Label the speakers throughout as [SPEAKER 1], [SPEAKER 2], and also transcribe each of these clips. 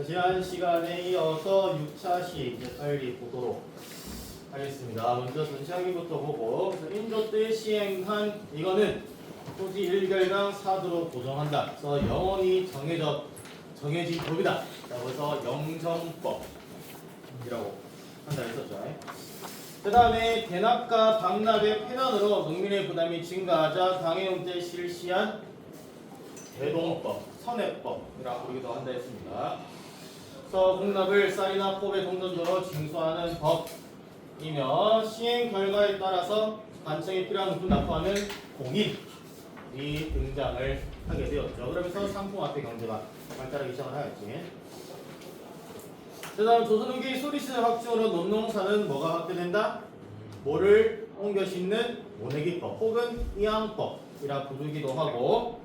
[SPEAKER 1] 지난 시간에 이어서 6차 시 이제 빨리 보도록 하겠습니다. 먼저 전시하기부터 보고, 인조 때 시행한 이거는 토지 1결당 4도로 고정한다. 그래서 영원히 정해진 법이다. 라고 해서 영정법이라고 한다 했었죠. 그 다음에 대납과 방납의 폐단으로 농민의 부담이 증가하자 당해운 때 실시한 대동법, 선해법이라고 부르기도 한다 했습니다. 그래서 공납을 쌀이나 포배 동전으로 징수하는 법이며 시행 결과에 따라서 관청에 필요한 물품 납부하는 공인이 등장을 하게 되었죠. 그러면서 상품화폐 경제가 발달하기 시작을 하였지. 그 다음 조선 후기 소리시설 확충으로 논농사는 뭐가 확대된다? 모를 옮겨 심는 모내기법 혹은 이양법이라 부르기도 하고,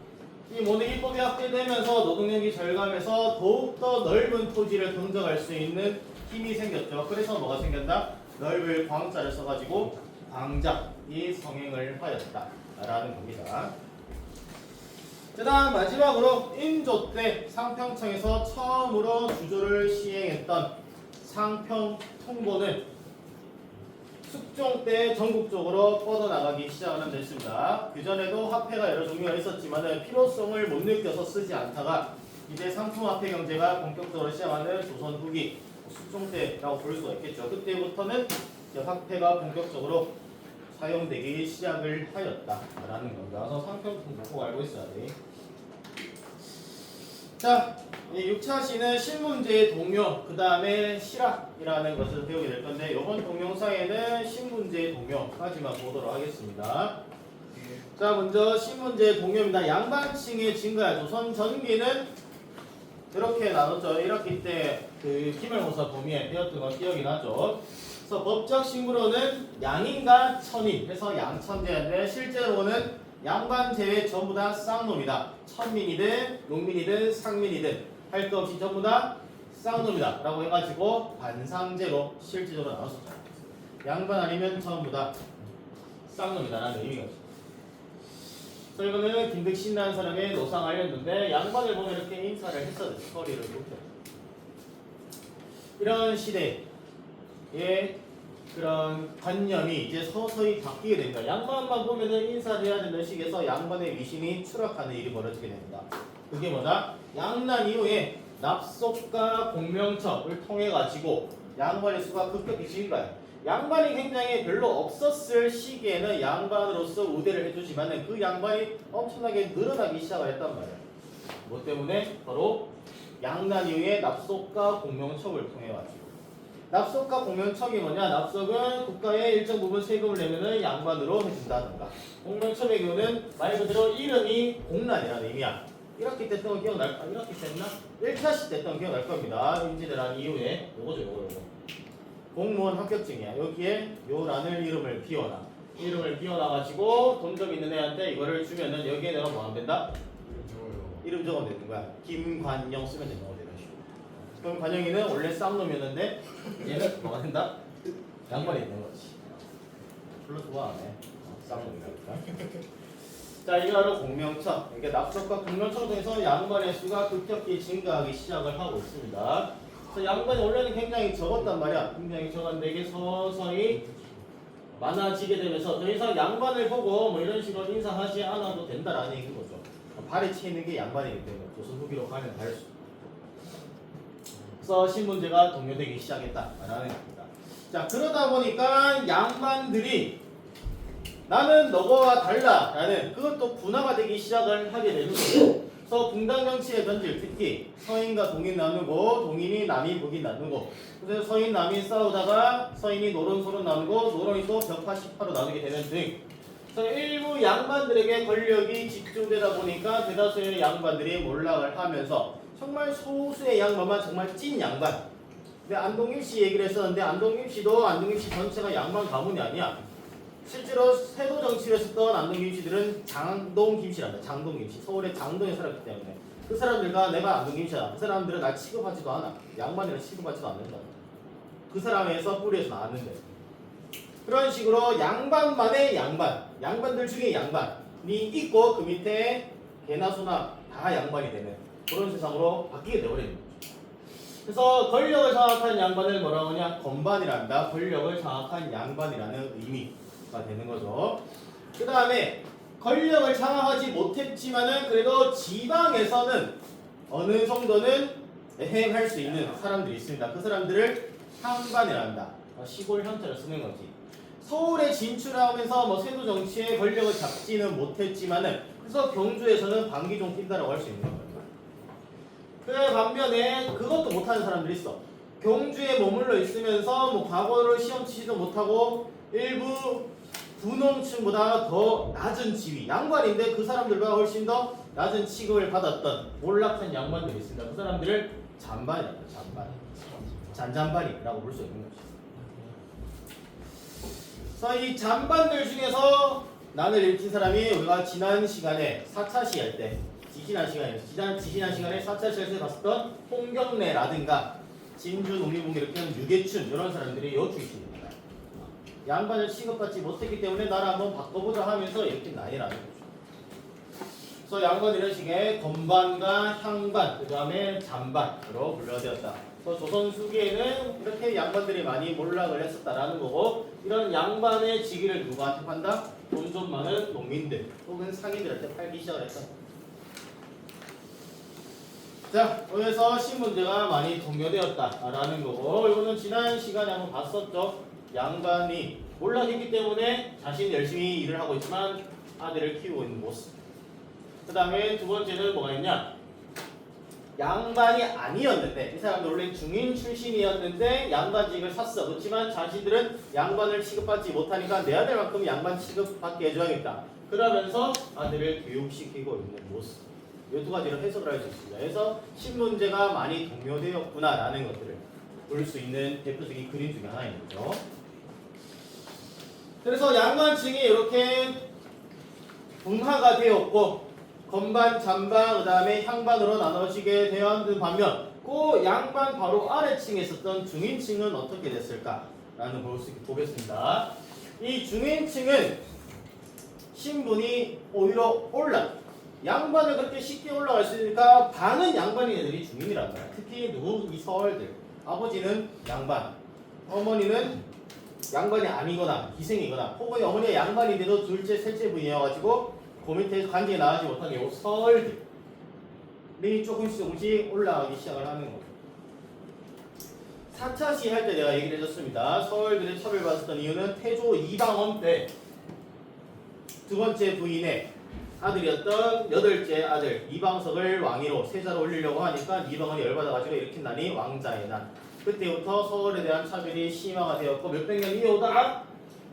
[SPEAKER 1] 이 모내기법이 확대되면서 노동력이 절감해서 더욱더 넓은 토지를 경작할 수 있는 힘이 생겼죠. 그래서 뭐가 생겼다? 넓을 광자를 써가지고 광작이 성행을 하였다라는 겁니다. 그 다음 마지막으로 인조 때 상평청에서 처음으로 주조를 시행했던 상평통보는 숙종 때 전국적으로 뻗어나가기 시작하는 됐습니다. 그전에도 화폐가 여러 종류가 있었지만 필요성을 못 느껴서 쓰지 않다가 이제 상품화폐 경제가 본격적으로 시작하는 조선 후기 숙종 때라고 부를 수가 있겠죠. 그때부터는 이제 화폐가 본격적으로 사용되기 시작을 하였다라는 겁니다. 그래서 상평통보 꼭 알고 있어야 돼. 자, 이 6차 시는 신문제의 동요, 그 다음에 실학이라는 것을 배우게 될 건데, 이번 동영상에는 신문제의 동요까지만 보도록 하겠습니다. 자, 먼저 신문제의 동요입니다. 양반층의 증가야. 조선 전기는 이렇게 나눴죠. 1학기 때 그 기말고사 범위에 배웠던 거 기억이 나죠. 그래서 법적 신분으로는 양인과 천인 해서 양천제인데, 실제로는 양반 제외 전부 다 쌍놈이다. 천민이든 농민이든 상민이든 할 것 없이 전부 다 쌍놈이다 라고 해가지고 관상제로 실질적으로 나눴었죠. 양반 아니면 전부 다 쌍놈이다 라는 의미가 있죠. 그래서 이거는 김득신이라는 사람의 노상 알렸는데, 양반을 보면 이렇게 인사를 했어요. 허리를 이렇게. 이런 시대에 그런 관념이 이제 서서히 바뀌게 됩니다. 양반만 보면은 인사를 해야 된다는 식에서 양반의 위신이 추락하는 일이 벌어지게 됩니다. 그게 뭐다? 양난 이후에 납속과 공명첩을 통해 가지고 양반의 수가 급격히 증가해요. 양반이 굉장히 별로 없었을 시기에는 양반으로서 우대를 해주지만 그 양반이 엄청나게 늘어나기 시작을 했단 말이에요. 뭐 때문에? 바로 양난 이후에 납속과 공명첩을 통해 가지고. 납속과 공명첩이 뭐냐? 납속은 국가에 일정 부분 세금을 내면은 양반으로 해준다던가, 공명첩의 경우는 말 그대로 이름이 공란이라는 의미야. 1학기 때 했던 거 기억날까? 1학기 때 했나? 1차시 때 했던 거 기억날 겁니다. 인지대란 이후에 요거죠, 요거. 공무원 합격증이야. 여기에 요 란을 이름을 비워놔가지고 돈 좀 있는 애한테 이거를 주면은 여기에 내가 뭐 하면 된다? 이름 적어도 되는 거야. 김관영 쓰면 되는 거. 그럼 관영이는 원래 쌍놈이었는데 얘는 뭐가 된다? 양반이 되는 거지. 별로 좋아하네. 쌍놈이라니까. 자, 이게 바로 공명청. 이게 납속과 공명청 중에서 양반의 수가 급격히 증가하기 시작을 하고 있습니다. 그래서 양반이 원래는 굉장히 적었단 말이야. 굉장히 적었는데 이게 서서히 많아지게 되면서 더 이상 양반을 보고 뭐 이런 식으로 인사하지 않아도 된다라는 얘기인 거죠. 발에 치이는 게 양반이기 때문에 조선 후기로 가면 갈수록. 그래서 신문제가 동요되기 시작했다라는 겁니다. 자, 그러다 보니까 양반들이 나는 너와 달라라는 그것도 분화가 되기 시작을 하게 되는 거죠. 그래서 분당 정치의 변질, 특히 서인과 동인 나누고 동인이 남인 북인 나누고, 그래서 서인 남인 싸우다가 서인이 노론 소론 나누고 노론이 또 벽파 식파로 나누게 되는 등, 그래서 일부 양반들에게 권력이 집중되다 보니까 대다수의 양반들이 몰락을 하면서 정말 소수의 양반만 정말 찐 양반. 근데 안동임 씨 얘기를 했었는데, 안동임 씨도 안동임 씨 전체가 양반 가문이 아니야. 실제로 세도 정치를 했었던 안동임 씨들은 장동 김씨란다. 장동 김씨. 서울의 장동에 살았기 때문에 그 사람들과 내가 안동임 씨다. 그 사람들은 날 취급하지도 않아. 양반이라 취급하지도 않는다. 그 사람에서 뿌리에서 나왔는데, 그런 식으로 양반만의 양반, 양반들 중에 양반이 있고 그 밑에 개나 소나 다 양반이 되는 그런 세상으로 바뀌게 되어버리는 거죠. 그래서 권력을 장악한 양반을 뭐라고 하냐? 건반이란다. 권력을 장악한 양반이라는 의미가 되는 거죠. 그 다음에 권력을 장악하지 못했지만은 그래도 지방에서는 어느 정도는 행할 수 있는 사람들이 있습니다. 그 사람들을 향반이란다. 시골 형태로 쓰는 거지. 서울에 진출하면서 뭐 세도 정치의 권력을 잡지는 못했지만은 그래서 경주에서는 반기종 뛴다라고 할 수 있는 거예요. 그 반면에 그것도 못하는 사람들이 있어. 경주에 머물러 있으면서 뭐 과거를 시험 치지도 못하고 일부 군농층보다 더 낮은 지위, 양반인데 그 사람들보다 훨씬 더 낮은 취급을 받았던 몰락한 양반들이 있습니다. 그 사람들을 잔반이랍니다. 잔반. 잔잔반이라고 볼 수 있는 거죠. 그래서 이 잔반들 중에서 난을 일으킨 사람이 우리가 지난 시간에 4차 시할 때 지지난 시간에 4차 시할때 봤었던 홍경래라든가 진주 농민봉 이렇게는 유계춘 이런 사람들이 요 출신입니다. 양반을 취급받지 못했기 때문에 나를 한번 바꿔보자 하면서 이렇게 난이라는 거죠. 그래서 양반 이런 식의 건반과 향반, 그 다음에 잔반으로 분류되었다. 그래서 조선 후기에는 이렇게 양반들이 많이 몰락을 했었다라는 거고, 이런 양반의 직위를 누구한테 판다? 돈 좀 많은 농민들 혹은 상인들한테 팔기 시작을 했다. 자, 여기서 신문제가 많이 동요되었다라는 거고, 이거는 지난 시간에 한번 봤었죠. 양반이 몰락했기 때문에 자신 열심히 일을 하고 있지만 아들을 키우고 있는 모습. 그 다음에 두 번째는 뭐가 있냐? 양반이 아니었는데 이 사람들 원래 중인 출신이었는데 양반직을 샀어. 그렇지만 자신들은 양반을 취급받지 못하니까 내 아들만큼 양반 취급받게 해줘야겠다. 그러면서 아들을 교육시키고 있는 모습. 이 두 가지로 해석을 할 수 있습니다. 그래서 신문제가 많이 동요되었구나라는 것들을 볼 수 있는 대표적인 그림 중에 하나인 거죠. 그래서 양반층이 이렇게 분화가 되었고 건반, 잔반, 그 다음에 향반으로 나눠지게 되었는 반면 그 양반 바로 아래층에 있었던 중인층은 어떻게 됐을까라는 보겠습니다. 이 중인층은 신분이 오히려 양반을 그렇게 쉽게 올라갈 수 있으니까 반은 양반인 애들이 중인이란 말이야. 특히 누구? 이 서얼들. 아버지는 양반, 어머니는 양반이 아니거나 기생이거나 혹은 어머니가 양반인데도 둘째, 셋째 분이어가지고 그 밑에 관계에 나가지 못한 요 서얼들이 조금씩 올라가기 시작을 하는 거죠. 4차 시 할 때 내가 얘기를 해줬습니다. 서얼들의 처벌받았던 이유는 태조 이방원 때 두 번째 부인의 아들이었던 여덟째 아들 이방석을 왕위로 세자로 올리려고 하니까 이방원이 열받아가지고 일으킨 난이 왕자의 난. 그때부터 서울에 대한 차별이 심화가 되었고 몇백 년 이어오다가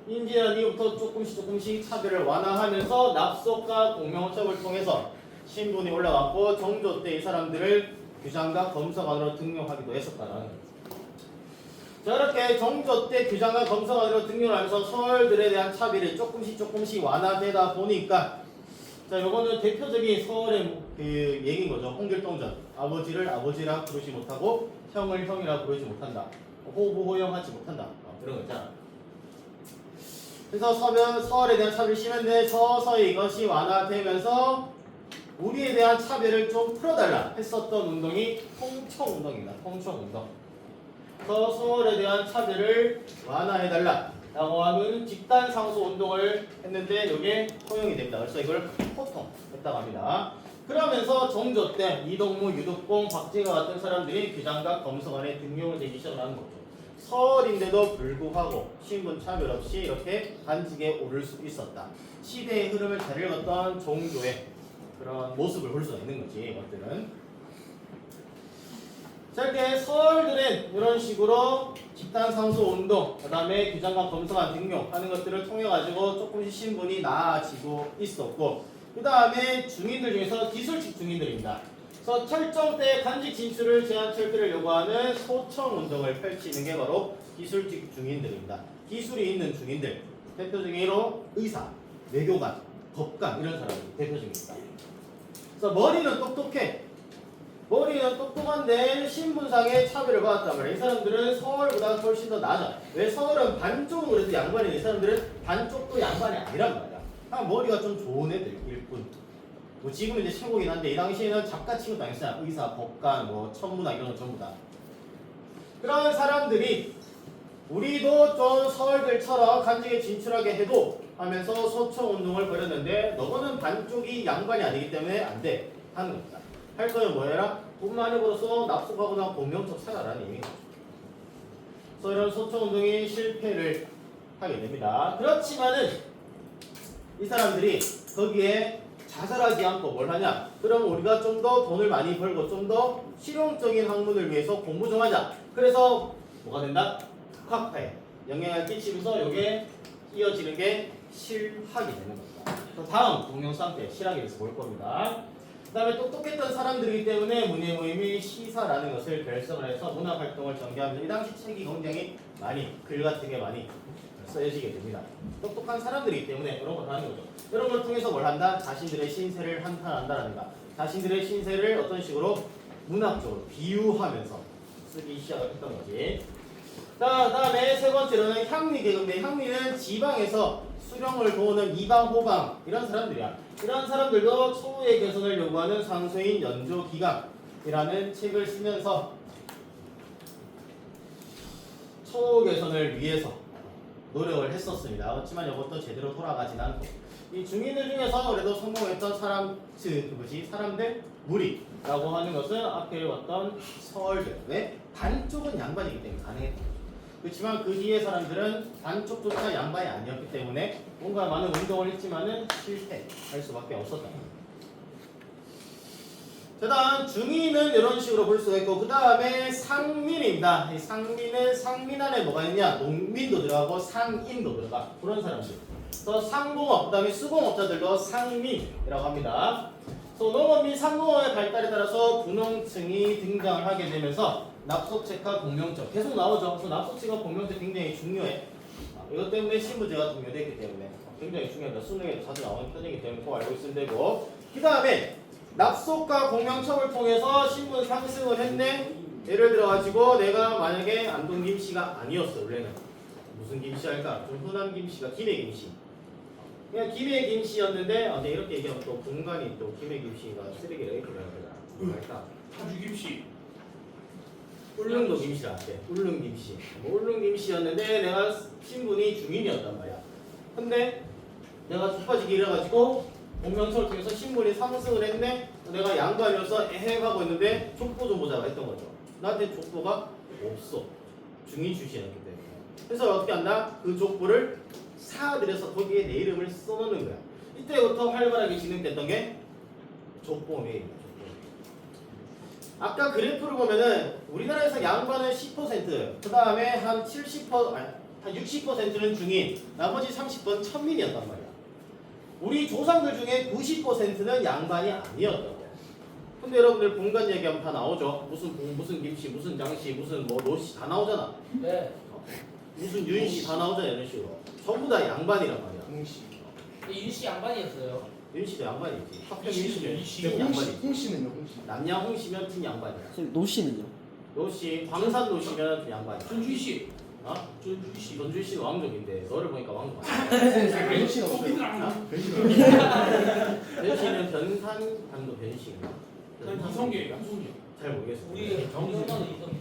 [SPEAKER 1] 인지한 이후부터 조금씩 차별을 완화하면서 납속과 공명처벌을 통해서 신분이 올라갔고 정조 때 이 사람들을 규장과 검사관으로 등용하기도 했었다라는 거죠. 자, 이렇게 정조 때 규장과 검사관으로 등용을 하면서 서울들에 대한 차별이 조금씩 완화되다 보니까 자, 요거는 대표적인 서울의 그 얘기인 거죠. 홍길동전. 아버지를 아버지라 부르지 못하고 형을 형이라 부르지 못한다. 호부호형하지 못한다. 그런 거 있잖아. 그래서 서울에 대한 차별이 심한데 서서히 이것이 완화되면서 우리에 대한 차별을 좀 풀어달라 했었던 운동이 통청운동입니다. 통청운동. 그래서 서울에 대한 차별을 완화해달라 라고 하는 집단 상소 운동을 했는데 이게 허용이 됩니다. 그래서 이걸 포통했다고 합니다. 그러면서 정조 때 이동무, 유득봉, 박제가 같은 사람들이 규장각 검사관에 등용을 되기 시작하는 거죠. 서울인데도 불구하고 신분 차별 없이 이렇게 관직에 오를 수 있었다. 시대의 흐름을 잘 읽었던 종조의 그런 모습을 볼 수가 있는 거지. 이것들은. 자, 이렇게 서울들은 이런 식으로 집단 상소 운동, 그 다음에 규장과 검사관 등용하는 것들을 통해 가지고 조금씩 신분이 나아지고 있었고, 그 다음에 중인들 중에서 기술직 중인들입니다. 그래서 철정 때 간직 진출을 제한 철폐를 요구하는 소청 운동을 펼치는 게 바로 기술직 중인들입니다. 기술이 있는 중인들, 대표적인 예로 의사, 외교관, 법관 이런 사람들이 대표적입니다. 그래서 머리는 똑똑해. 머리는 똑똑한데 신분상의 차별을 받았단 말이야. 이 사람들은 서울보다 훨씬 더 낮아. 왜? 서울은 반쪽은 그래도 양반이니 이 사람들은 반쪽도 양반이 아니란 말이야. 그냥 머리가 좀 좋은 애들일 뿐. 뭐 지금은 이제 최고긴 한데 이 당시에는 작가 취급도 안 했어요. 의사, 법관, 뭐 천문학 이런 거 전부 다. 그런 사람들이 우리도 좀 서울들처럼 간직에 진출하게 해도 하면서 소총운동을 벌였는데 너는 반쪽이 양반이 아니기 때문에 안 돼 하는 겁니다. 할 거는 뭐해라? 돈 많이 벌어서 납속하거나 공명적 살아라는 의미죠. 그래서 이런 소총운동이 실패를 하게 됩니다. 그렇지만은 이 사람들이 거기에 자살하지 않고 뭘 하냐? 그럼 우리가 좀 더 돈을 많이 벌고 좀 더 실용적인 학문을 위해서 공부 좀 하자. 그래서 뭐가 된다? 학파에 영향을 끼치면서 이게 이어지는 게 실학이 되는 겁니다. 다음 동영상 때 실학에 대해서 볼 겁니다. 그 다음에 똑똑했던 사람들이기 때문에 문예 모임이 시사라는 것을 결성을 해서 문학 활동을 전개하면서 이 당시 책이 굉장히 많이 글 같은 게 많이 쓰여지게 됩니다. 똑똑한 사람들이기 때문에 그런 걸 하는 거죠. 이런 걸 통해서 뭘 한다? 자신들의 신세를 한탄한다라든가 자신들의 신세를 어떤 식으로 문학적으로 비유하면서 쓰기 시작을 했던 거지. 자, 다음에 세 번째로는 향리 계급인데 향리는 지방에서 수령을 도우는 이방 호방 이런 사람들이야. 이런 사람들도 초우의 개선을 요구하는 상소인 연조기강이라는 책을 쓰면서 초우 개선을 위해서 노력을 했었습니다. 그렇지만 이것도 제대로 돌아가진 않고 이 중인들 중에서 그래도 성공했던 사람들 무리라고 하는 것은 앞에 왔던 서울들 왜? 반쪽은 양반이기 때문에 가능했다. 그렇지만 그 뒤에 사람들은 반쪽조차 양반이 아니었기 때문에 뭔가 많은 운동을 했지만은 실패할 수밖에 없었다. 자, 다음 중인은 이런 식으로 볼 수가 있고 그 다음에 상민입니다. 이 상민은 상민 안에 뭐가 있냐? 농민도 들어가고 상인도 들어가 그런 사람들. 그래서 상공업, 그 다음에 수공업자들도 상민이라고 합니다. 그래서 농업 및 상공업의 발달에 따라서 분홍층이 등장을 하게 되면서 납속책과 공명책 계속 나오죠. 그래서 납속책과 공명책 굉장히 중요해. 이것 때문에 신부제가 등료되기 때문에 굉장히 중요합니다. 수능에도 자주 나오는 편이기 때문에 꼭 알고 있으면 되고 그 다음에 납속과 공명책을 통해서 신분 상승을 했네. 예를 들어가지고 내가 만약에 안동 김씨가 아니었어. 원래는 무슨 김씨 할까? 좀 흔한 김씨가 김해 김씨. 그냥 김해 김씨였는데 이제 이렇게 얘기하면 또 공간이 또 김해 김씨가 쓰레기를 이렇게 하는 거잖아. 뭐 할까?
[SPEAKER 2] 파주 김씨.
[SPEAKER 1] 울릉도 김씨라 할게. 울릉 김씨. 울릉 김씨였는데 내가 신분이 중인이었단 말이야. 근데 내가 족빠지기 이래가지고 공명서를 통해서 신분이 상승을 했네. 내가 양반이어서 애행하고 있는데 족보 좀 보자고 했던 거죠. 나한테 족보가 없어. 중인 출신이었기 때문에. 그래서 어떻게 한다? 그 족보를 사들여서 거기에 내 이름을 써놓는 거야. 이때부터 활발하게 진행됐던 게 족보매입니다. 아까 그래프를 보면은 우리나라에서 양반은 10%, 그 다음에 한 70%, 아니, 한 60%는 중인, 나머지 30%는 천민이었단 말이야. 우리 조상들 중에 90%는 양반이 아니었다고. 근데 여러분들 본관 얘기하면 다 나오죠. 무슨 김씨, 무슨 장씨, 무슨 뭐 노씨 다 나오잖아.
[SPEAKER 3] 네.
[SPEAKER 1] 무슨 윤씨 다 나오잖아 이런 식으로. 전부 다 양반이란 말이야.
[SPEAKER 2] 홍씨.
[SPEAKER 3] 윤씨 양반이었어요.
[SPEAKER 1] 윤씨도 양반이지. 합평
[SPEAKER 2] 윤씨는
[SPEAKER 1] 윤씨는 팀 양반이지.
[SPEAKER 2] 홍씨는요, 홍씨.
[SPEAKER 1] 남양 홍씨면 팀 양반이야.
[SPEAKER 4] 노씨는요?
[SPEAKER 1] 노씨, 광산 노씨면 팀 양반이야.
[SPEAKER 2] 전주희 씨.
[SPEAKER 1] 어?
[SPEAKER 2] 전주희 씨.
[SPEAKER 1] 전주희 씨는 왕족인데 너를 보니까 왕족 아니야.
[SPEAKER 2] 변신 없어요.
[SPEAKER 1] 변씨는 변산반도 변씨인가?
[SPEAKER 2] 이성계, 양성계.
[SPEAKER 1] 잘 모르겠어.
[SPEAKER 3] 우리 정선은 이성.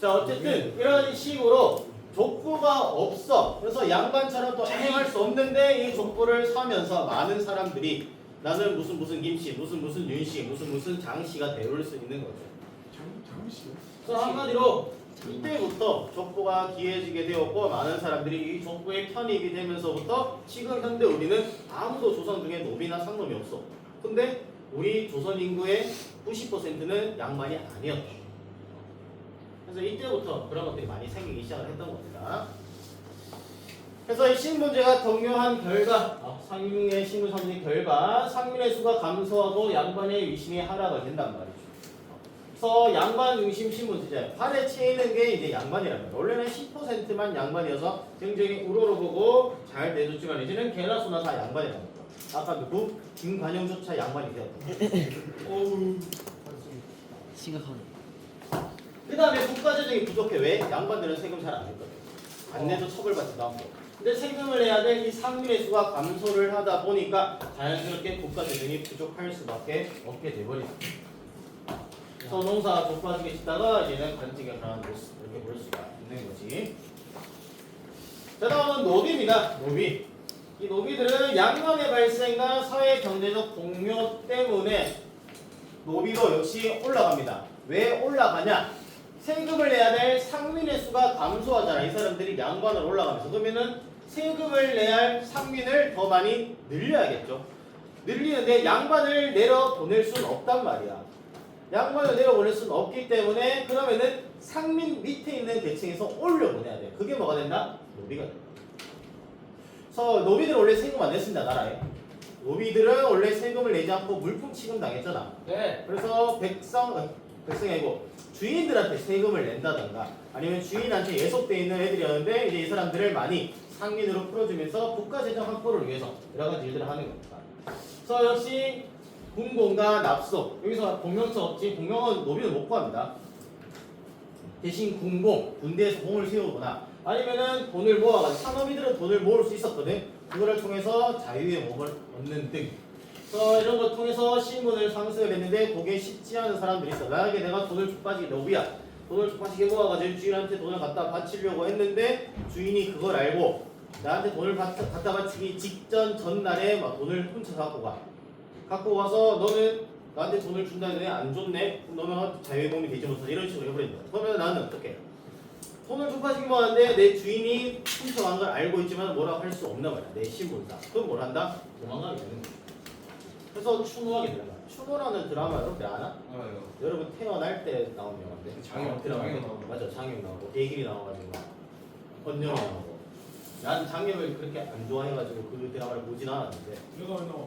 [SPEAKER 1] 자 어쨌든 이런 식으로 족보가 없어. 그래서 양반처럼 또 행할 수 없는데 이 족보를 사면서 많은 사람들이 나는 무슨 김씨, 무슨 윤씨, 무슨 장씨가 되올 수 있는 거죠.
[SPEAKER 2] 장씨요?
[SPEAKER 1] 그래서 한마디로 이때부터 족보가 기해지게 되었고 많은 사람들이 이 족보에 편입이 되면서부터 지금 현대 우리는 아무도 조선 중에 노비나 상놈이 없어. 근데 우리 조선 인구의 90%는 양반이 아니었다. 그래서 이때부터 그런 것들이 많이 생기기 시작을 했던 겁니다. 그래서 이 신분제가 등용한 결과, 상민의 신분 상승의 결과 상민의 수가 감소하고 양반의 위심이 하락을 된단 말이죠. 그래서 양반 중심 신분제제, 팔에 채이는 게 이제 양반이라는 거예요. 원래는 10%만 양반이어서 굉장히 우러러보고 잘 내줬지만 이제는 개나 소나 다 양반이라는 거예요. 아까 누구? 김관영조차 양반이 되었다.
[SPEAKER 2] 어우.
[SPEAKER 4] 심각하네.
[SPEAKER 1] 그 다음에 국가재정이 부족해. 왜? 양반들은 세금 잘 안 냈거든. 안 내도 처벌받지도 않고. 근데 세금을 내야 될 이 상민의 수가 감소를 하다 보니까 자연스럽게 국가재정이 부족할 수밖에 없게 돼버린다. 선홍사 좁아지게 짓다가 얘는 간직에 변하는 모습 이렇게 볼 수가 있는 거지. 자, 다음은 노비입니다. 노비. 이 노비들은 양반의 발생과 사회 경제적 공료 때문에 노비도 역시 올라갑니다. 왜 올라가냐? 세금을 내야 될 상민의 수가 감소하잖아. 이 사람들이 양반으로 올라가면서. 그러면은 세금을 내야 할 상민을 더 많이 늘려야겠죠. 늘리는데 양반을 내려 보낼 수는 없단 말이야. 양반을 내려 보낼 수는 없기 때문에 그러면은 상민 밑에 있는 계층에서 올려 보내야 돼. 그게 뭐가 된다? 노비가 된다. 그래서 노비들은 원래 세금 안 냈습니다. 나라에. 노비들은 원래 세금을 내지 않고 물품 취급 당했잖아.
[SPEAKER 3] 네.
[SPEAKER 1] 그래서 백성이 아니고 주인들한테 세금을 낸다던가 아니면 주인한테 예속돼 있는 애들이었는데 이제 이 사람들을 많이 상민으로 풀어주면서 국가재정 확보를 위해서 여러 가지 일들을 하는 겁니다. 그래서 역시 군공과 납속 여기서 공명처 없지. 공명은 노비는 못 구합니다. 대신 군공 군대에서 공을 세우거나 아니면은 돈을 모아가지고 산업인들은 돈을 모을 수 있었거든. 그거를 통해서 자유의 몸을 얻는 등. 그래서 이런 걸 통해서 신분을 상승을 했는데 그게 쉽지 않은 사람들이 있어. 만약에 내가 돈을 족빠지게 노비야. 돈을 족빠지게 모아가지고 주인한테 돈을 갖다 바치려고 했는데 주인이 그걸 알고 나한테 돈을 갖다 바치기 직전 전날에 막 돈을 훔쳐 갖고 가. 갖고 와서 너는 나한테 돈을 준다는데 안 줬네. 너는 자유의 몸이 되지 못해서 이런 식으로 해버린다. 그러면 나는 어떻게? 돈을 족빠지기만 하는데 내 주인이 훔쳐간 걸 알고 있지만 뭐라고 할 수 없나 말이야. 내 신분상. 그럼 뭘 한다? 도망가게 되는 거야. 그래서 추모하게 되는 거야. 추모라는 드라마 여러분들 아나?
[SPEAKER 2] 알아요.
[SPEAKER 1] 여러분 태어날 때 나온 영화인데.
[SPEAKER 2] 장영
[SPEAKER 1] 드라마
[SPEAKER 2] 나오고.
[SPEAKER 1] 맞아. 장영 나오고 대길이 나와가지고 막 권영이 나오고. 난 장영을 그렇게 안 좋아해가지고 그 드라마를 보진 않았는데.
[SPEAKER 2] 내가 왜 나와?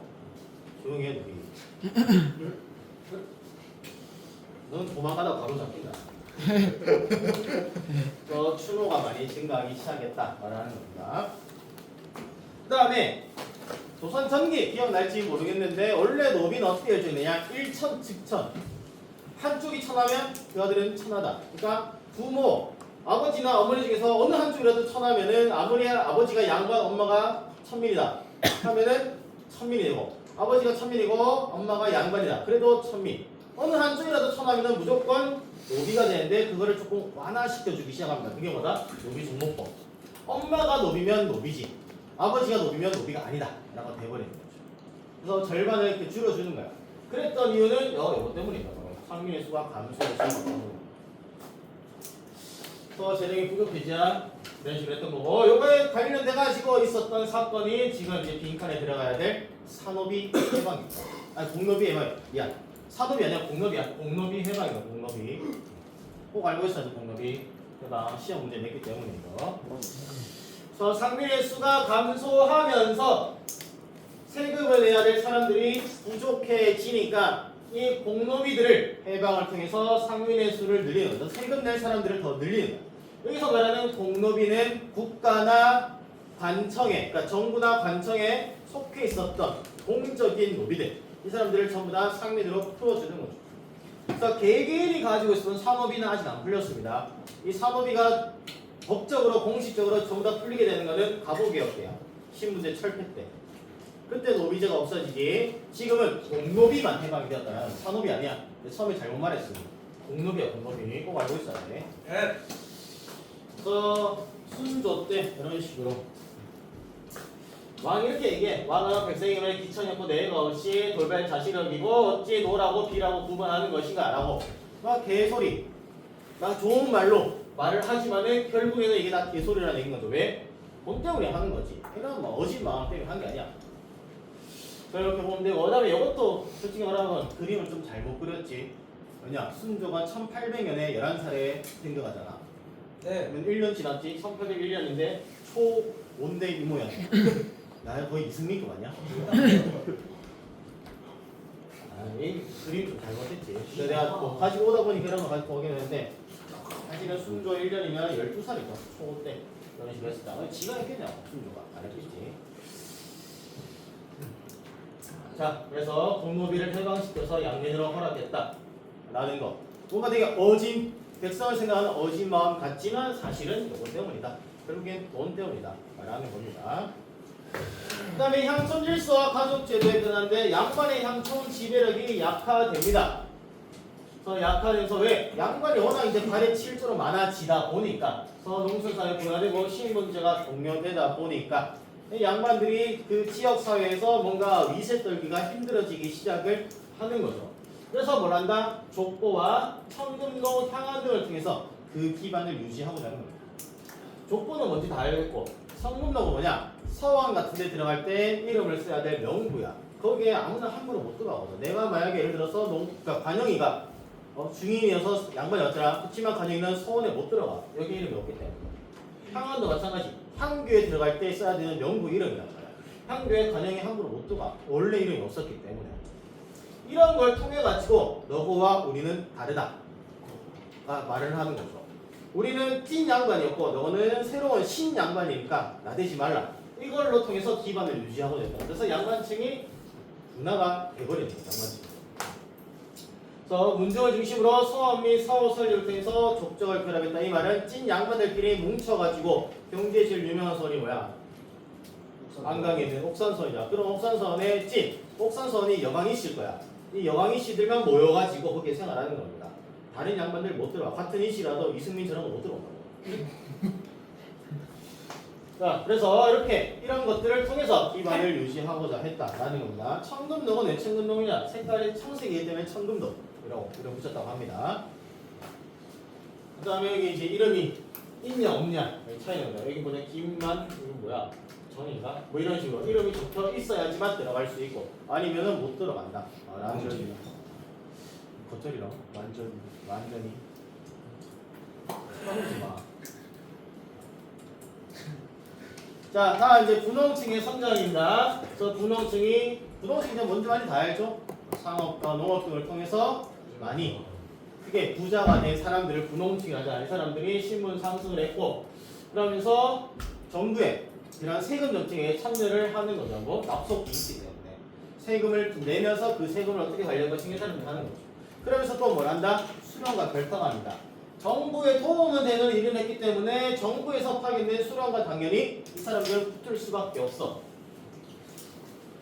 [SPEAKER 1] 조용히 해 너희. 넌 도망가다 바로 잡힌다. 추노가 많이 증가하기 시작했다 말하는 겁니다. 그 다음에 조선 전기 기억날지 모르겠는데 원래 노비는 어떻게 해주느냐 1천 즉천 한쪽이 천하면 그 아들은 천하다. 그러니까 부모 아버지나 어머니 중에서 어느 한쪽이라도 천하면은 아무리 아버지가 양반 엄마가 천민이다 하면은 천민이 되고 아버지가 천민이고 엄마가 양반이다 그래도 천민 어느 한쪽이라도 천하면은 무조건 노비가 되는데 그거를 조금 완화시켜주기 시작합니다. 그게 뭐다? 노비 종목법. 엄마가 노비면 노비지 아버지가 노비면 노비가 아니다 라고 돼버리는 거죠. 그래서 절반을 이렇게 줄여주는 거야. 그랬던 이유는 이거 때문이다. 상민의 수가 감소해서 또 재능이 부족해지자 이런 식으로 했던 거고 요거에 관련돼 가지고 있었던 사건이 지금 이제 빈칸에 들어가야 될 산업이 해방입니다. 아니 공노비 해방 미안 산업이 아니라 공노비야. 공노비 해방이야. 공노비 꼭 알고 있어야지. 공노비 해방 시험 문제 냈기 때문이죠. 그래서 상민의 수가 감소하면서 세금을 내야 될 사람들이 부족해지니까 이 공노비들을 해방을 통해서 상민의 수를 늘리는 거죠. 세금 낼 사람들을 더 늘리는 거예요. 여기서 말하는 공노비는 국가나 관청에, 그러니까 정부나 관청에 속해 있었던 공적인 노비들, 이 사람들을 전부 다 상민으로 풀어주는 거죠. 그래서 개개인이 가지고 있었던 산업이는 아직 안 풀렸습니다. 이 산업이가 법적으로 공식적으로 전부 다 풀리게 되는 것은 갑오개혁 때야. 신분제 철폐 때. 그때 노비제가 없어지지. 지금은 공노비만 해방이 되었다. 산업이 아니야. 처음에 잘못 말했습니다. 공노비야. 공노비 꼭 알고 있어야 돼. 그래서 순조 때 이런 식으로 왕이 이렇게 얘기해. 왕은 백성임을 기천이었고 내가 없이 돌발 자시력이고 어찌 노라고 비라고 구분하는 것인가 라고 막 개소리 막 좋은 말로 말을 하지만은 결국에는 이게 다 개소리라는 얘기인 거죠. 왜? 돈 때문에 하는 거지. 그냥 뭐 어진 마음 때문에 한 게 아니야. 그렇게 보면 되고 그다음에 이것도 솔직히 말하면 그림을 좀 잘못 그렸지. 왜냐? 순조가 1800년에 11살에 생겨가잖아.
[SPEAKER 3] 네.
[SPEAKER 1] 그러면 1년 지났지. 1801년인데 초 5대 이모야. 나 거의 이승민급 아니야? 이 그림 좀 잘못했지. 근데 내가 뭐 가지고 오다 보니 그런 거 가지고 오긴 했는데 사실은 순조 1년이면 12살이죠. 초 때. 그런 식으로 했었다. 지가 했겠냐? 순조가. 안 했겠지. 자, 그래서 공노비를 해방시켜서 양민으로 허락했다. 라는 거. 뭔가 되게 어진, 백성을 생각하는 어진 마음 같지만 사실은 이것 때문이다. 결국엔 돈 때문이다. 라는 겁니다. 그 다음에 향촌 질서와 가족 제도에 변하는데 양반의 향촌 지배력이 약화됩니다. 그래서 약화되면서 왜? 양반이 워낙 이제 발에 칠수로 많아지다 보니까 농촌사회 분화되고 시민문제가 종료되다 보니까 이 양반들이 그 지역 사회에서 뭔가 위세 떨기가 힘들어지기 시작을 하는 거죠. 그래서 뭘 한다? 족보와 청금로 향안 등을 통해서 그 기반을 유지하고자 하는 거예요. 족보는 뭔지 다 알겠고 청금로가 뭐냐? 서원 같은 데 들어갈 때 이름을 써야 될 명부야. 거기에 아무나 함부로 못 들어가거든. 내가 만약에 예를 들어서 그러니까 관영이가 중인이어서 양반이 어쩌라. 그렇지만 관영이는 서원에 못 들어가. 여기 이름이 없기 때문에. 향안도 마찬가지. 향교에 들어갈 때 써야 되는 명부 이름이란 말이야. 향교에 관영이 함부로 못 들어가. 원래 이름이 없었기 때문에. 이런 걸 통해 가지고 너와 우리는 다르다. 말을 하는 거죠. 우리는 찐 양반이었고 너는 새로운 신 양반이니까 나대지 말라. 이걸로 통해서 기반을 유지하고 됐다. 그래서 양반층이 분화가 돼버리는 거예요. 양반층. 그래서 문정을 중심으로 소원 및 사후 설립을 통해서 족적을 결합했다. 이 말은 찐 양반들끼리 뭉쳐가지고 경제에 제일 유명한 선이 뭐야? 안강에 있는 옥산선이다. 그럼 옥산선의 찐, 옥산선이 여강이씨일 거야. 이 여강이씨들만 모여가지고 거기에 생활하는 겁니다. 다른 양반들 못 들어와. 같은 이씨라도 이승민처럼 못 들어온다고. 자, 그래서 이렇게 이런 것들을 통해서 기반을 유지하고자 했다라는 겁니다. 청금동은 왜 청금동이냐? 색깔이 청색이기 때문에 청금동이라고 이름 붙였다고 합니다. 그 다음에 여기 이제 이름이 있냐 없냐 여기 차이는 거야. 여기 보면 김만 이건 뭐야? 정인가? 뭐 이런 식으로 이름이 적혀 있어야지만 들어갈 수 있고 아니면은 못 들어간다. 라는 거죠. 겉절이랑 완전히 하지 마. 자, 다음 이제 분홍층의 성장입니다. 그래서 분홍층이 이제 뭔지 많이 다 알죠? 상업과 농업 등을 통해서 많이 크게 부자가 된 사람들을 분홍층이라고 하는 사람들이 신분 상승을 했고 그러면서 정부에 이런 세금 정책에 참여를 하는 거죠. 뭐 납속이 있기 때문에 세금을 내면서 그 세금을 어떻게 관리할 것인가 사람들이 하는 거죠. 그러면서 또 뭘 한다? 수령과 결탁합니다. 정부에 도움은 되는 일을 했기 때문에 정부에서 파견된 수령과 당연히 이 사람들은 붙을 수밖에 없어.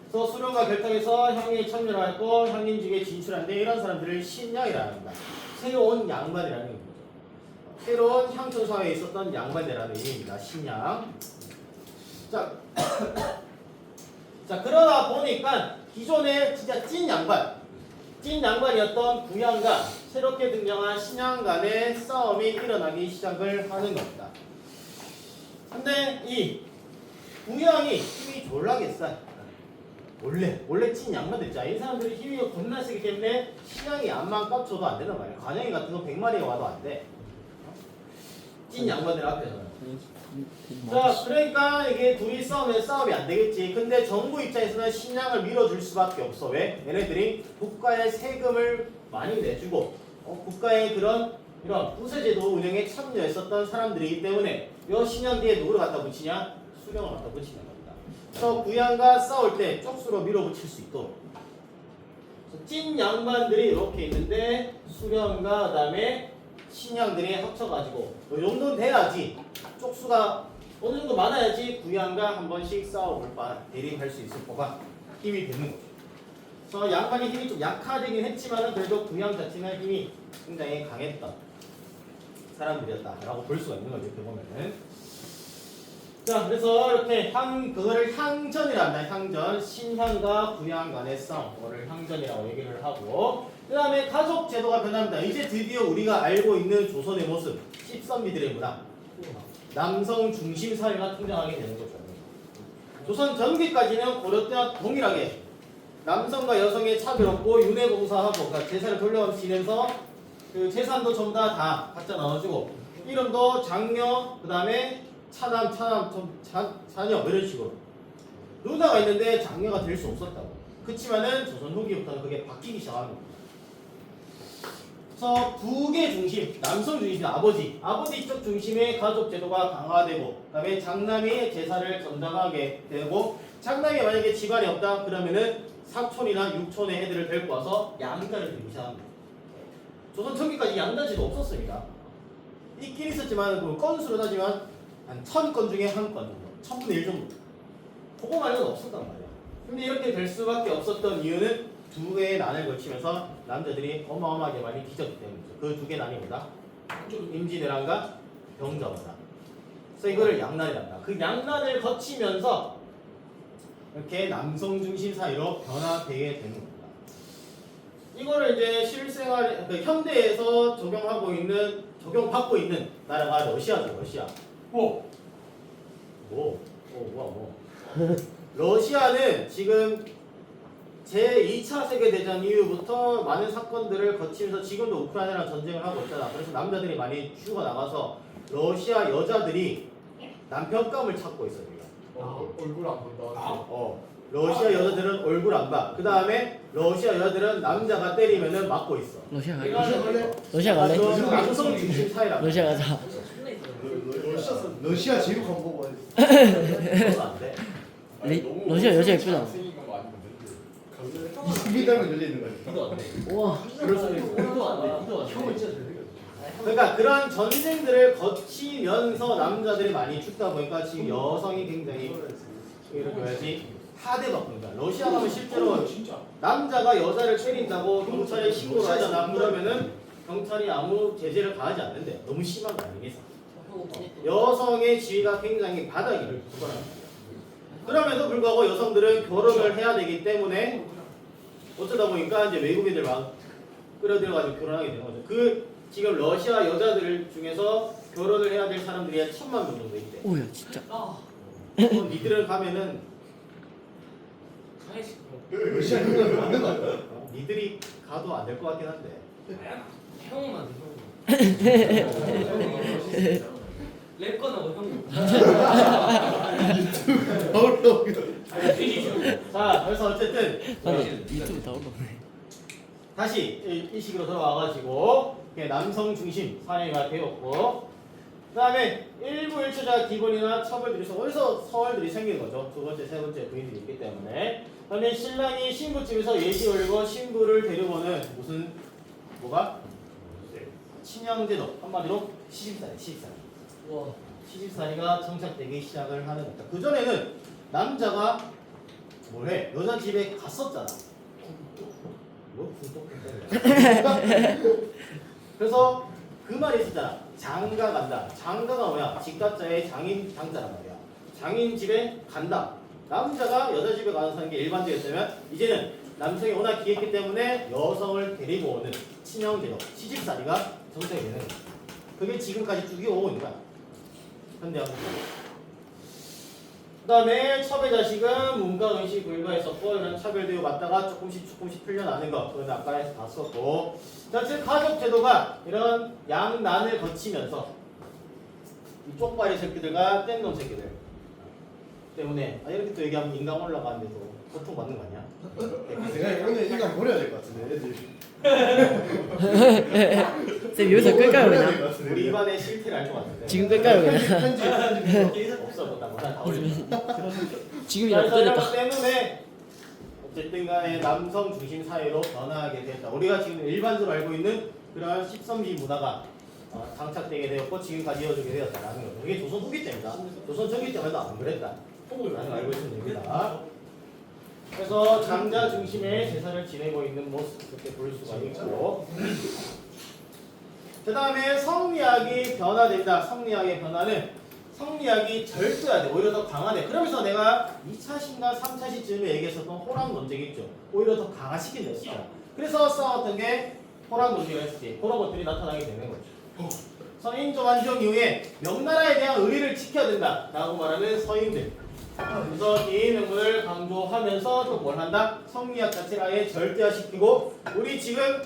[SPEAKER 1] 그래서 수령과 결탁해서 향리에 참여를 했고 향린직에 진출하는데 이런 사람들을 신양이라 합니다. 새로운 양반이라는 거죠. 새로운 향촌 사회에 있었던 양반이라는 의미입니다. 신양. 자, 자 그러다 보니까 기존의 진짜 찐 양반이었던 구양과 새롭게 등장한 신양 간의 싸움이 일어나기 시작을 하는 겁니다. 근데 이 구양이 힘이 졸라게 세. 원래 찐 양반들 있잖아. 이 사람들이 힘이 겁나 세기 때문에 신양이 암만 깝쳐도 안 된단 말이야. 관영이 같은 거 100마리가 와도 안 돼. 찐 양반들 앞에서는. 자, 그러니까 이게 둘이 싸우면 싸움이 안 되겠지. 근데 정부 입장에서는 신양을 밀어줄 수밖에 없어. 왜? 얘네들이 국가에 세금을 많이 내주고 국가의 이런 부세제도 운영에 참여했었던 사람들이기 때문에 이 신양 뒤에 누구를 갖다 붙이냐? 수령을 갖다 붙이는 겁니다. 그래서 구양과 싸울 때 쪽수로 밀어붙일 수 있도록. 그래서 찐 양반들이 이렇게 있는데 수령과 그다음에 신양들이 합쳐가지고 이 정도는 돼야지 쪽수가 어느 정도 많아야지 구양과 한 번씩 싸워볼 바 대립할 수 있을 거가 힘이 되는 거죠. 그래서 양반의 힘이 좀 약화되긴 했지만 그래도 구양 자체는 힘이 굉장히 강했던 사람들이었다라고 볼 수가 있는 거죠. 이렇게 보면은. 자, 그래서 이렇게 그거를 향전이라 한다. 향전, 신향과 구양 간의 싸움, 그거를 향전이라고 얘기를 하고, 그 다음에 가족 제도가 변합니다. 이제 드디어 우리가 알고 있는 조선의 모습, 십선비들의 문화, 남성 중심 사회가 등장하게 되는 거죠. 조선 전기까지는 고려 때와 동일하게 남성과 여성의 차별 없고 윤회봉사하고 그러니까 제사를 돌려 지내면서 그 재산도 전부 다 각자 나눠주고 이름도 장녀, 그 다음에 차남, 자녀 이런 식으로 누나가 있는데 장녀가 될 수 없었다고. 그렇지만은 조선 후기부터는 그게 바뀌기 시작하는 겁니다. 그래서 부계 중심, 남성 중심, 아버지 쪽 중심의 가족 제도가 강화되고 그다음에 장남이 제사를 전담하게 되고 장남이 만약에 집안이 없다 그러면은 사촌이나 육촌의 애들을 데리고 와서 양자를 드리기 시작합니다. 조선 초기까지 양자지도 없었습니다. 있긴 있었지만 그 건수로 따지면 한 1000건 중에 한 건 정도, 1000분의 1 정도. 그거 말고는 없었단 말이야. 근데 이렇게 될 수밖에 없었던 이유는 두 개의 난을 거치면서 남자들이 어마어마하게 많이 뒤졌기 때문이죠. 그 두 개의 난이 뭐다? 임진왜란과 병자호란. 그래서 이거를 양난이란다. 그 양난을 거치면서 이렇게 남성 중심 사회로 변화되게 되는 겁니다. 이거를 이제 실생활, 현대에서 적용받고 있는 나라가 러시아죠, 러시아. 뭐? 뭐? 러시아는 지금 제2차 세계대전 이후부터 많은 사건들을 거치면서 지금도 우크라이나랑 전쟁을 하고 있잖아. 그래서 남자들이 많이 죽어나가서 러시아 여자들이 남편감을 찾고 있어요.
[SPEAKER 2] 얼굴 안 본다.
[SPEAKER 1] 러시아 여자들은 얼굴 안 봐. 그 다음에 러시아 여자들은 남자가 때리면은 맞고 있어.
[SPEAKER 4] 러시아 갈래?
[SPEAKER 3] 이거는
[SPEAKER 4] 러시아 갈래?
[SPEAKER 1] 아주 남성 중심 사회라.
[SPEAKER 4] 러시아 가자.
[SPEAKER 3] 존나 있어요.
[SPEAKER 5] 러시아 제육 한번 먹어야 돼.
[SPEAKER 1] 그건 안 돼.
[SPEAKER 4] 러시아 여자 예쁘잖아.
[SPEAKER 5] 이게 닮은 여자 있는 거야.
[SPEAKER 3] 이도 안 돼.
[SPEAKER 4] 우와.
[SPEAKER 1] 그럴 수도 있고.
[SPEAKER 3] 이도 안 돼. 이도 안 돼.
[SPEAKER 5] 형은 진짜 잘생겼어.
[SPEAKER 1] 그러니까 그런 전쟁들을 거치면서 남자들이 많이 죽다 보니까 지금 여성이 굉장히 이렇게 해야지 하대받는 거야. 러시아 가면 실제로
[SPEAKER 2] 진짜.
[SPEAKER 1] 남자가 여자를 때린다고 경찰에 신고를 하잖아. 그러면은 경찰이 아무 제재를 가하지 않는데 너무 심한 거 아니겠어? 여성의 지위가 굉장히 바닥이를 두거나. 그럼에도 불구하고 여성들은 결혼을 해야 되기 때문에 어쩌다 보니까 이제 외국인들 막 끌어들여가지고 결혼하게 되는 거죠. 그 지금 러시아 여자들 중에서 결혼을 해야 될 사람들이 한 1000만 명 정도 있대.
[SPEAKER 4] 오야 진짜.
[SPEAKER 1] 니들은 가면은
[SPEAKER 5] 러시아 형은 맞는 거 같아.
[SPEAKER 1] 니들이 가도 안 될 것 같긴 한데.
[SPEAKER 3] 형만 랩 꺼내고 형.
[SPEAKER 1] 자, 그래서 어쨌든
[SPEAKER 4] 나는 유튜브 다 올라오네.
[SPEAKER 1] 다시 이 식으로 돌아와가지고 남성 중심 사회가 되었고, 그다음에 일부 일처자 기본이나 처벌들이 어디서 서월들이 생기는 거죠. 두 번째, 세 번째 부인들이 있기 때문에. 그다음에 신랑이 신부집에서 예시 올리고 신부를 데려오는 무슨 뭐가 친양제도, 한마디로 시집살이.
[SPEAKER 3] 와.
[SPEAKER 1] 시집살이가 정착되기 시작을 하는 겁니다. 그 전에는 남자가 뭘 해? 여자 집에 갔었잖아. 뭐? 그래서 그 말이 있었잖아. 장가 간다. 장가가 뭐야? 집가자의 장인 장자란 말이야. 장인 집에 간다. 남자가 여자 집에 가는 게 일반적이었다면 이제는 남성이 워낙 기했기 때문에 여성을 데리고 오는 친형제도, 시집살이가 정착이 되는 거야. 그게 지금까지 쭉 이어오고 있는 거야. 현대화국. 그 다음에 첩의 자식은 문과, 의식, 불가했었고 이런 차별대우 받다가 조금씩 풀려나는 것. 그건 아까 봤었고. 자, 즉 가족 제도가 이런 양난을 거치면서 이 쪽발이 새끼들과 뗀놈 새끼들 때문에 이렇게 또 얘기하면 인강 올라가는데도 고통받는 거 아니야?
[SPEAKER 5] 내가 오늘 인간 버려야 될 것 같은데 애들.
[SPEAKER 4] 쌤 여기서 끌까요
[SPEAKER 5] 버려야
[SPEAKER 4] 그냥?
[SPEAKER 5] 될것 같은데.
[SPEAKER 1] 우리 입안의 실태를 알 것 같은데.
[SPEAKER 4] 지금 끌까요 그냥?
[SPEAKER 5] 편집.
[SPEAKER 1] 없어 못하고 다 올려.
[SPEAKER 4] 지금이라도
[SPEAKER 1] 그런
[SPEAKER 4] 때렸다.
[SPEAKER 1] 것 때문에 어쨌든 간에 남성 중심 사회로 변화하게 됐다. 우리가 지금 일반적으로 알고 있는 그런 십선비 문화가 장착되게 되었고 지금까지 이어지게 되었다라는 거죠. 이게 조선 후기 때입니다. 조선 전기 때마다 안 그랬다. 라는 걸 알고 있으면 됩니다. 그래서 장자 중심의 제사를 지내고 있는 모습 이렇게 볼 수가 있고, 그 다음에 성리학이 변화된다. 성리학의 변화는 성리학이 절도해야 돼. 오히려 더 강화돼. 그러면서 내가 2차 시나 3차 시쯤에 얘기했었던 호락 논쟁이 있죠. 오히려 더 강화시킨다 했었잖아. 그래서 싸웠던 게 호락 논쟁을 했었지. 그런 것들이 나타나게 되는 거죠. 서인조 완종 이후에 명나라에 대한 의리를 지켜야 된다 라고 말하는 서인들. 그래서 개인명분을 강조하면서 또 뭘 한다? 성리학 자체를 아예 절대화시키고, 우리 지금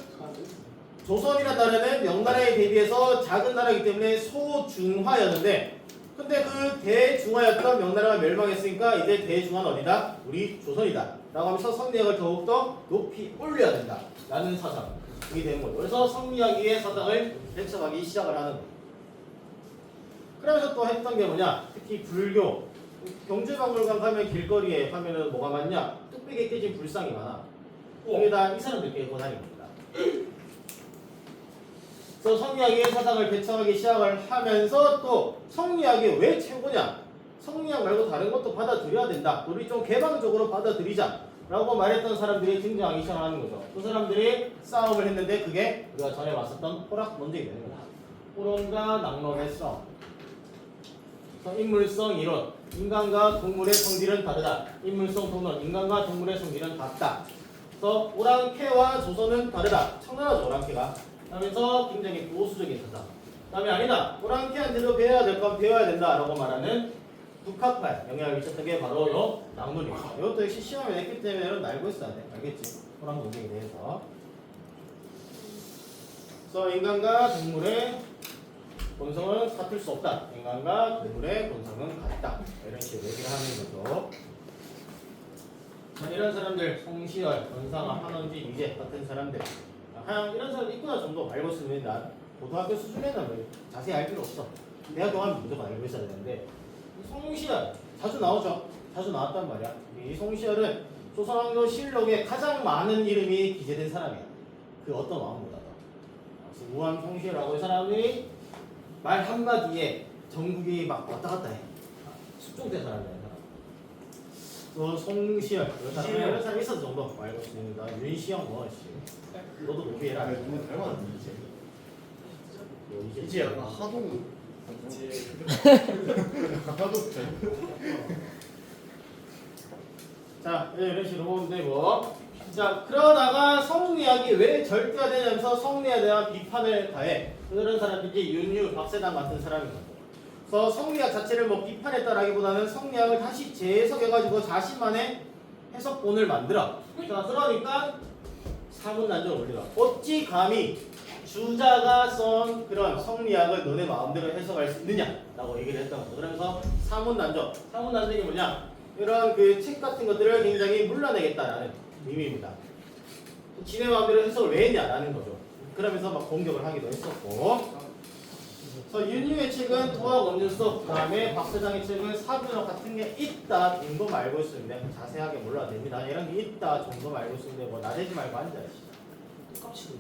[SPEAKER 1] 조선이라는 나라는 명나라에 대비해서 작은 나라이기 때문에 소중화였는데, 근데 그 대중화였던 명나라가 멸망했으니까 이제 대중화는 어디다? 우리 조선이다 라고 하면서 성리학을 더욱더 높이 올려야 된다 라는 사상이 되는 거죠. 그래서 성리학의 사상을 펼쳐가기 시작을 하는 거죠. 그러면서 또 했던 게 뭐냐? 특히 불교. 경주박물관 가면 길거리에 가면은 뭐가 많냐? 뚝배기에 깨진 불상이 많아. 이게 다 이 사람들 깨고 다니는 겁니다. 그래서 성리학의 사상을 개척하기 시작을 하면서 또 성리학이 왜 최고냐? 성리학 말고 다른 것도 받아들여야 된다. 우리 좀 개방적으로 받아들이자 라고 말했던 사람들이 등장하기 시작하는 거죠. 그 사람들이 싸움을 했는데 그게 우리가 전에 봤었던 호락 논쟁이 되는 거다. 호론과 낙론의 싸움. 그래서 인물성 이론. 인간과 동물의 성질은 다르다. 인물성 동론. 인간과 동물의 성질은 같다. 그래서 오랑캐와 조선은 다르다. 청나라죠 오랑캐가. 하면서 굉장히 보수적인 사상. 그다음에 아니다. 오랑캐한테도 배워야 될 건 배워야 된다라고 말하는 북학파에 영향을 미쳤던 게 바로 요 낙론입니다. 이것도 역시 시험에 냈기 때문에 여러분 알고 있어야 돼. 알겠지? 호랑 논쟁에 대해서. 그래서 인간과 동물의 본성은 같을 수 없다. 인간과 동물의 본성은 같다. 이런 식으로 얘기를 하는 거죠. 자, 이런 사람들, 송시열, 권상아, 한원지, 이재 같은 사람들. 이런 사람 있구나 정도 알고 있으면 난 고등학교 수준에는 뭐 자세히 알 필요 없어. 대학교 가면 무조건 알고 있어야 되는데 송시열 자주 나오죠. 자주 나왔단 말이야. 이 송시열은 조선왕조실록에 가장 많은 이름이 기재된 사람이야. 그 어떤 왕보다도. 그래서 우한 송시열하고 이 사람이 말 한마디에 전국이 막 왔다 갔다 해. 숙종된 사람이야. 송시열 이런 사람 있어도 정도 알고 있습니다. 윤시영 뭐 너도 노비해라.
[SPEAKER 5] 누구 닮았는데 이제.
[SPEAKER 1] 이제
[SPEAKER 5] 이제 약간 하동. 하동.
[SPEAKER 1] 자 이런 식으로 보면 되고 자 그러다가 성리학이 왜 절대화되면서 성리학에 대한 비판을 가해 그런 사람들이 윤유, 박세당 같은 사람입니다. 그래서 성리학 자체를 뭐 비판했다라기보다는 성리학을 다시 재해석해가지고 자신만의 해석본을 만들어. 자 그러니까 사문난조를 올리라. 어찌 감히 주자가 쓴 그런 성리학을 너네 마음대로 해석할 수 있느냐라고 얘기를 했던 거죠. 그래서 사문난조. 사문난조이 뭐냐? 이런 그 책 같은 것들을 굉장히 물러내겠다라는 의미입니다. 지네 마음대로 해석을 왜 했냐라는 거죠. 그러면서 막 공격을 하기도 했었고. 그래서 윤유의 책은 도학 원준석, 그다음에 박사장의 책은 사분학 같은 게 있다 정도 알고 있습니다. 자세하게 몰라도 됩니다. 이런 게 있다 정도 알고 있는데 뭐 나대지 말고 앉아야지.
[SPEAKER 3] 똑같이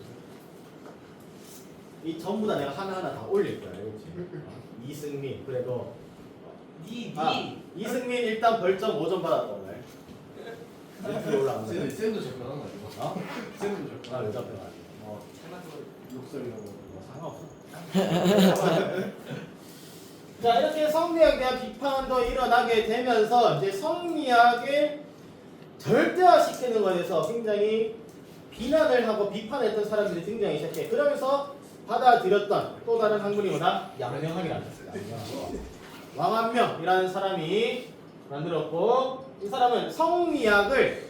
[SPEAKER 1] 이 전부 다 내가 하나하나 다 올릴 거야. 알겠지? 이승민 그래도 이승민 일단 벌점 5점 받았다 오늘. 밑으로 올라간다.
[SPEAKER 5] 쌤도 접근한 거 아니야?
[SPEAKER 1] 어?
[SPEAKER 5] 쌤도 접근.
[SPEAKER 1] 나 여자 편
[SPEAKER 5] 어. 욕설이라고.
[SPEAKER 1] 뭐 상관없어. 자 이렇게 성리학에 대한 비판도 일어나게 되면서 이제 성리학을 절대화시키는 것에 대해서 굉장히 비난을 하고 비판했던 사람들이 등장하기 시작해. 그러면서 받아들였던 또 다른 학문이 뭐다? 양명학이라는 거예요. 왕한명이라는 사람이 만들었고 이 사람은 성리학을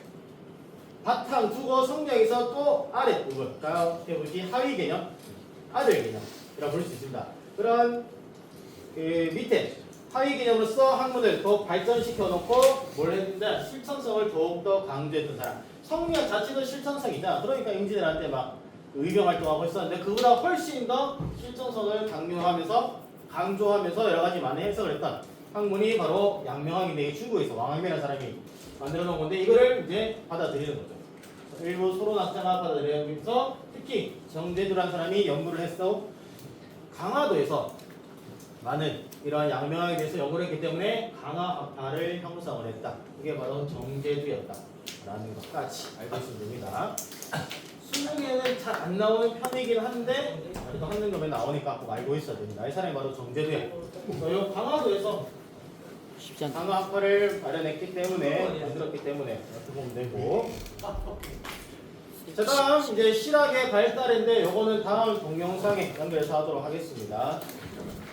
[SPEAKER 1] 바탕 두고 성리학에서 또 아랫부분 그러니까 해보시 하위 개념, 아들 개념이라고 볼 수 있습니다. 그런 그 밑에 하위 개념으로서 학문을 더욱 발전시켜 놓고 뭘 했는데 실천성을 더욱더 강조했던 사람. 성리학 자체도 실천성이다. 그러니까 임진왜란때 막 의병 활동하고 있었는데 그보다 훨씬 더 실천성을 강조하면서 여러 가지 많은 해석을 했던 학문이 바로 양명학인데 중국에서 왕학명이라는 사람이 만들어 놓은 건데 이거를 이제 받아들이는 거죠. 일부 소론학자가 받아들이면서 특히 정제두라는 사람이 연구를 했어. 강화도에서 많은 이러한 양명학에 대해서 연구를 했기 때문에 강화학파를 형성을 했다. 그게 바로 정제두였다라는 것까지 알고 있으면 됩니다. 수능에는 잘 안 나오는 편이긴 한데 그래도 학능점에 나오니까 꼭 알고 있어야 됩니다. 이 사람이 바로 정제두야. 이 강화도에서
[SPEAKER 4] 쉽지 않다.
[SPEAKER 1] 강화학파를 마련했기 때문에 만들었기 때문에 이렇게 보면 되고. 자 다음 이제 실학의 발달인데 요거는 다음 동영상에 연결해서 하도록 하겠습니다.